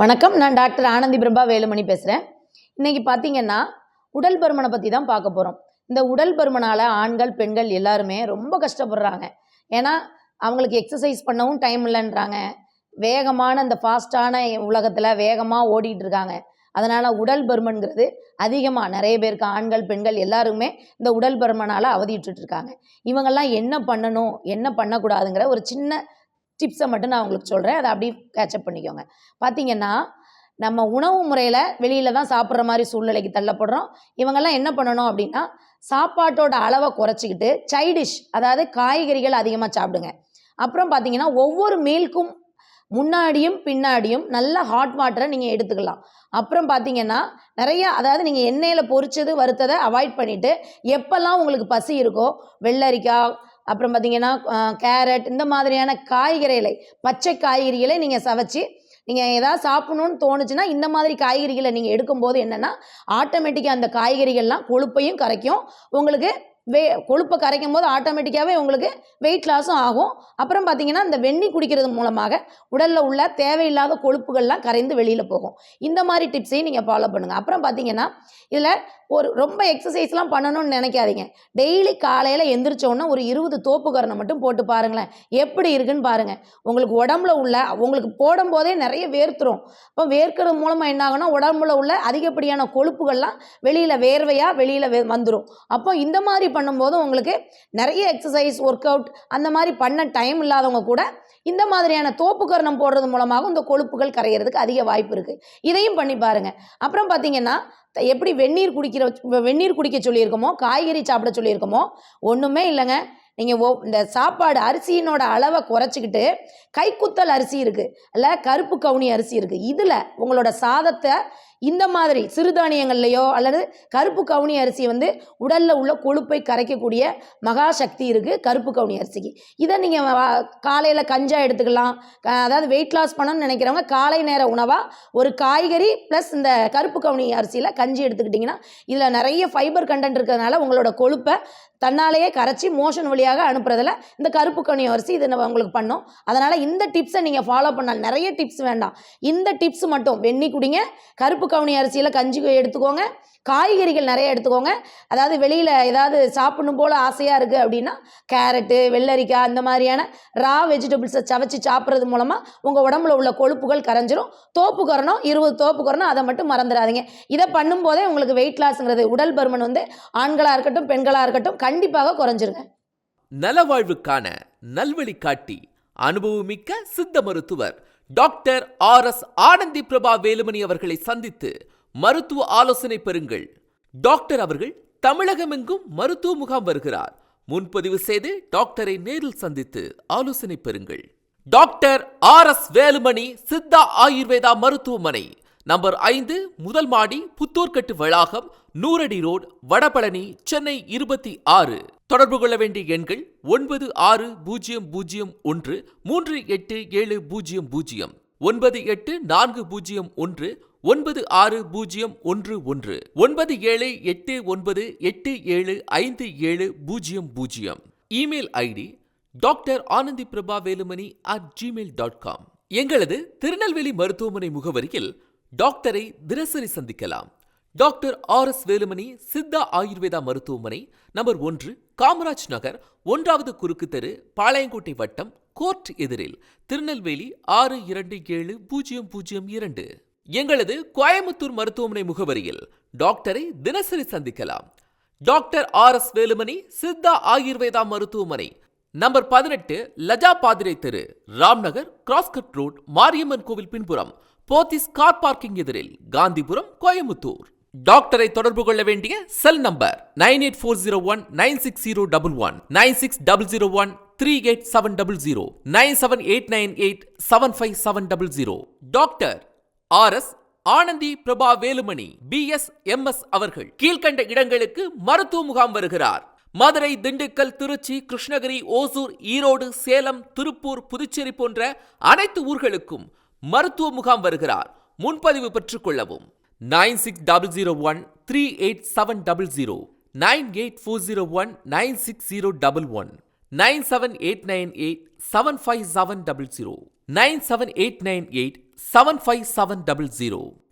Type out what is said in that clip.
வணக்கம். நான் டாக்டர் ஆனந்தி பிரபா வேலுமணி பேசுகிறேன். இன்றைக்கி பார்த்தீங்கன்னா உடல் பருமனை பற்றி தான் பார்க்க போகிறோம். இந்த உடல் பருமனால் ஆண்கள் பெண்கள் எல்லாருமே ரொம்ப கஷ்டப்படுறாங்க. ஏன்னா அவங்களுக்கு எக்ஸசைஸ் பண்ணவும் டைம் இல்லைன்றாங்க. வேகமான இந்த ஃபாஸ்ட்டான உலகத்தில் வேகமாக ஓடிட்டு இருக்காங்க. அதனால் உடல் பருமன்கிறது அதிகமாக நிறைய பேருக்கு ஆண்கள் பெண்கள் எல்லாருமே இந்த உடல் பருமனால் அவதிட்டுருக்காங்க. இவங்கெல்லாம் என்ன பண்ணணும் என்ன பண்ணக்கூடாதுங்கிற ஒரு சின்ன டிப்ஸை மட்டும் நான் உங்களுக்கு சொல்கிறேன். அதை அப்படியே கேட்சப் பண்ணிக்கோங்க. பார்த்தீங்கன்னா நம்ம உணவு முறையில் வெளியில் தான் சாப்பிட்ற மாதிரி சூழ்நிலைக்கு தள்ளப்படுறோம். இவங்கெல்லாம் என்ன பண்ணணும் அப்படின்னா சாப்பாட்டோட அளவை குறைச்சிக்கிட்டு சைடிஷ், அதாவது காய்கறிகள் அதிகமாக சாப்பிடுங்க. அப்புறம் பார்த்தீங்கன்னா ஒவ்வொரு மீல்க்கும் முன்னாடியும் பின்னாடியும் நல்ல ஹாட் வாட்டரை நீங்கள் எடுத்துக்கலாம். அப்புறம் பார்த்தீங்கன்னா அதாவது நீங்கள் எண்ணெயில் பொரிச்சது வறுத்ததை அவாய்ட் பண்ணிவிட்டு எப்போல்லாம் உங்களுக்கு பசி இருக்கோ வெள்ளரிக்காய், அப்புறம் பார்த்தீங்கன்னா கேரட், இந்த மாதிரியான காய்கறிகளை பச்சை காய்கறிகளை நீங்கள் சவைச்சி நீங்கள் ஏதாவது சாப்பிடணும்னு தோணுச்சுன்னா இந்த மாதிரி காய்கறிகளை நீங்கள் எடுக்கும்போது என்னென்னா ஆட்டோமேட்டிக்காக அந்த காய்கறிகள்லாம் கொழுப்பையும் கரைக்கும். உங்களுக்கு கொழுப்பை கரைக்கும் போது ஆட்டோமேட்டிக்காகவே உங்களுக்கு வெயிட் லாஸும் ஆகும். அப்புறம் பார்த்தீங்கன்னா இந்த வெந்நீர் குடிக்கிறது மூலமாக உடலில் உள்ள தேவையில்லாத கொழுப்புகள்லாம் கரைந்து வெளியில் போகும். இந்த மாதிரி டிப்ஸையும் நீங்கள் ஃபாலோ பண்ணுங்கள். அப்புறம் பார்த்தீங்கன்னா இதில் ரொம்ப எக்ஸசைஸ்லாம் பண்ணணும்னு நினைக்காதீங்க. டெய்லி காலையில் எந்திரிச்சோன்னா ஒரு 20 தோப்புக்கரணை மட்டும் போட்டு பாருங்களேன், எப்படி இருக்குன்னு பாருங்கள். உங்களுக்கு உடம்புல உள்ள உங்களுக்கு போடும்போதே நிறைய வேர்த்துரும். அப்போ வேர்க்கிறது மூலமாக என்ன ஆகுனா உடம்புல உள்ள அதிகப்படியான கொழுப்புகள்லாம் வெளியில் வேர்வையாக வெளியில் வந்துடும். அப்போ இந்த மாதிரி பண்ணும்போது உங்களுக்கு நிறைய எக்ஸசைஸ் ஒர்க் அவுட் அந்த மாதிரி பண்ண டைம் இல்லாதவங்க கூட இந்த மாதிரியான தோப்புக்கரணம் போடுறது மூலமாக இந்த கொழுப்புகள் கரைகிறதுக்கு அதிக வாய்ப்பு இருக்குது. இதையும் பண்ணி பாருங்கள். அப்புறம் பார்த்தீங்கன்னா எப்படி வெந்நீர் குடிக்க சொல்லியிருக்கோமோ, காய்கறி சாப்பிட சொல்லியிருக்கோமோ, ஒன்றுமே இல்லைங்க. நீங்கள் இந்த சாப்பாடு அரிசியினோட அளவை குறைச்சிக்கிட்டு கைக்குத்தல் அரிசி இருக்குது, இல்லை கருப்பு கவுனி அரிசி இருக்குது, இதில் உங்களோட சாதத்தை இந்த மாதிரி சிறுதானியங்கள்லையோ அல்லது கருப்பு கவுனி அரிசி உடலில் உள்ள கொழுப்பை கரைக்கக்கூடிய மகா சக்தி இருக்குது கருப்பு கவுனி அரிசிக்கு. இதை நீங்கள் காலையில் கஞ்சா எடுத்துக்கலாம். அதாவது வெயிட் லாஸ் பண்ணணும்னு நினைக்கிறவங்க காலை நேர உணவாக ஒரு காய்கறி ப்ளஸ் இந்த கருப்பு கவுனி அரிசியில் கஞ்சி எடுத்துக்கிட்டிங்கன்னா இதில் நிறைய ஃபைபர் கண்டென்ட் இருக்கிறதுனால உங்களோட கொழுப்பை தன்னாலேயே கரைச்சி மோஷன் வழியாக அனுப்புறதில் இந்த கருப்பு கவுனி அரிசி இதை உங்களுக்கு பண்ணும். அதனால் இந்த டிப்ஸை நீங்கள் ஃபாலோ பண்ணால் நிறைய டிப்ஸ் வேண்டாம், இந்த டிப்ஸ் மட்டும் வெந்நீர் குடிங்க, கருப்பு கவுனி அரிசியில் கஞ்சி எடுத்துக்கோங்க, காய்கறிகள் நிறைய எடுத்துக்கோங்க. அதாவது வெளியில் ஏதாவது சாப்பிடணும் போல் ஆசையாக இருக்குது அப்படின்னா கேரட்டு, வெள்ளரிக்காய், இந்த மாதிரியான ரா வெஜிடபிள்ஸை சவைச்சி சாப்பிட்றது மூலமாக உங்கள் உடம்புல உள்ள கொழுப்புகள் கரைஞ்சிரும். தோப்புக்கரணம் 20 தோப்புக்கரணம், அதை மட்டும் மறந்துடாதீங்க. இதை பண்ணும்போதே உங்களுக்கு வெயிட் லாஸ்ங்கிறது உடல் பருமன் ஆண்களாக இருக்கட்டும் பெண்களாக இருக்கட்டும் கண்டிப்பாக குறைஞ்சிருங்க. நலவாழ்வுக்கான நல்வழி காட்டி அனுபவமிக்க சித்த மருத்துவர் டாக்டர் RS ஆனந்தி பிரபா வேலுமணி அவர்களை சந்தித்து மருத்துவ ஆலோசனை பெறுங்கள். டாக்டர் அவர்கள் தமிழகமெங்கும் மருத்துவ முகாம் வருகிறார். முன்பதிவு செய்து டாக்டரை நேரில் சந்தித்து ஆலோசனை பெறுங்கள். டாக்டர் RS வேலுமணி சித்தா ஆயுர்வேதா மருத்துவமனை, நம்பர் 5, முதல் மாடி, புத்தூர்கட்டு வளாகம், 100 அடி ரோடு, வடபழனி, சென்னை 26. தொடர்பு கொள்ள வேண்டிய எண்கள் 9600138700, 984001, 960111, 9789875700. Email ID drAnandiprabhavelumani@gmail.com. எங்களது திருநெல்வேலி மருத்துவமனை முகவரியில் டாக்டரை தினசரி சந்திக்கலாம். டாக்டர் RS வேலுமணி சித்தா ஆயுர்வேதா மருத்துவமனை, நம்பர் 1, காமராஜ் நகர், 1வது குறுக்கு தெரு, பாளையங்கோட்டை வட்டம், கோர்ட் எதிரில், திருநெல்வேலி 627002. எங்களது கோயம்புத்தூர் மருத்துவமனை முகவரியில் டாக்டரை தினசரி சந்திக்கலாம். டாக்டர் RS வேலுமணி சித்தா ஆயுர்வேதா மருத்துவமனை, நம்பர் 18, லஜா பாதிரை தெரு, ராம்நகர், கிராஸ்கட் ரோட், மாரியம்மன் கோவில் பின்புறம், போத்திஸ் கார் பார்க்கிங் எதிரில், காந்திபுரம், கோயம்புத்தூர். டாக்டரை தொடர்பு கொள்ள வேண்டிய cell number 9840196011, 9600138700, 9789875700. Doctor RS Anandi Prabha Velumani BS MS அவர்கள் கீழ்கண்ட இடங்களுக்கு மருத்துவ முகாம் வருகிறார். மதுரை, திண்டுக்கல், திருச்சி, கிருஷ்ணகிரி, ஓசூர், ஈரோடு, சேலம், திருப்பூர், புதுச்சேரி போன்ற அனைத்து ஊர்களுக்கும் மருத்துவ முகாம் வருகிறார். முன்பதிவு பெற்றுக் கொள்ளவும். 9600138700, 9840196011, 97898757000. 9789875700.